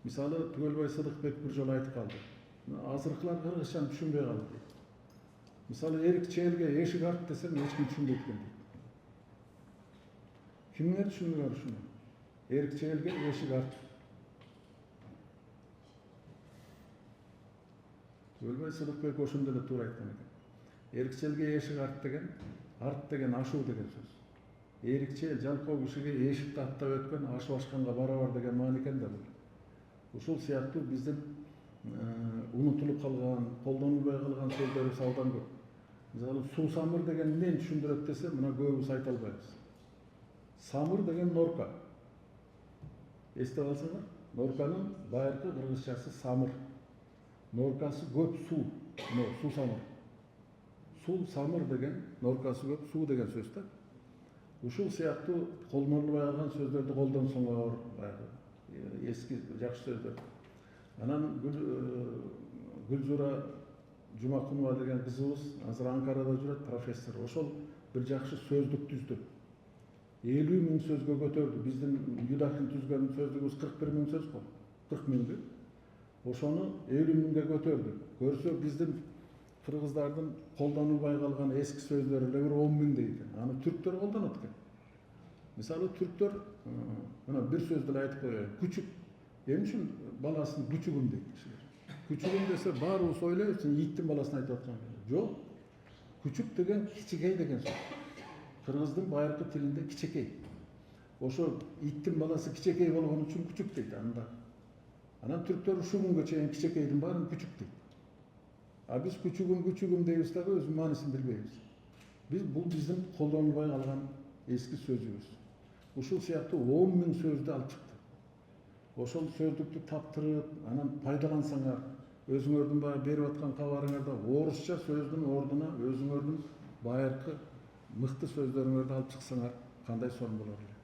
Мисалы Түгөлбай Сыдыкбек бир жолу айтып калды. Азыркылар кыргызчаны түшүнбөй калды дейт. Мисалы эрик челге эшик арт десем эч ким түшүнбөйт экен дейт. Кимдер түшүнбөгөн ушуну? Эрик челге эшик арт. Түгөлбай Сыдыкбек ошондо эле туура айткан экен. Эрикчелге эшик арт деген ашуу деген сөз. Эрикчел жалпоо кишиге эшикти аттап өткөн, ашып ашканга барабар деген маани экен да бул. Ушул сыяктуу биздин унутулуп калган, колдонулбай калган сөздөрүбүз абдан көп. Мисалы суусамыр деген эмнени түшүндүрөт десе, мына көбүбүз айта албайбыз. Самыр деген норка. Эстеп алсаңар, норканын байыркы кыргызчасы самыр. Норкасы көп суу, суусамыр. Суу самыр деген, норкасы көп, суу деген сөз да. Ушул сыяктуу колдонулбай калган сөздөрдү колдонсоңор, баягы эски жакшы сөздөр. Анан Гүлзура Жумакунова деген кызыбыз азыр Анкарада жүрөт, профессор. Ошол бир жакшы сөздүк түздү. 50 000 сөзгө көтөрдү. Биздин Юдахин түзгөн сөздүгүбүз 41 000 сөз го. 40 000. Ошону 50 000ге көтөрдү. Көрсө биздин кыргыздардын колдонулбай калган эски сөздөрү эле бир 10 000 дейт. Аны түрктөр колдонот экен. Мисалы түрктөр мына бир сөздү эле айтып коеюн. Күчүк. Эмне үчүн баласын күчүгүм дейт кишилер. Күчүгүм десе баарыбыз ойлойбуз, иттин баласын айтып аткан. Жок. Күчүк деген кичикей деген сөз. Кыргыздын байыркы тилинде кичекей. Ошо иттин баласы кичекей болгон үчүн күчүк дейт анда. Анан түрктөр ушул күнгө чейин кичекейдин баарын күчүк дейт. А биз күчүгүм дейбиз дагы өзүнүн маанисин билбейбиз. Бул биздин колдонулбай калган эски сөзүбүз. Ушул сыяктуу 10 000 сөздү алып чыкты. Ошол сөздүктү таптырып, анан пайдалансаңар, өзүңөрдүн баягы берип аткан кабарыңарда орусча сөздүн ордуна өзүңөрдүн байыркы мыкты сөздөрүңөрдү алып чыксаңар, кандай сонун болор эле.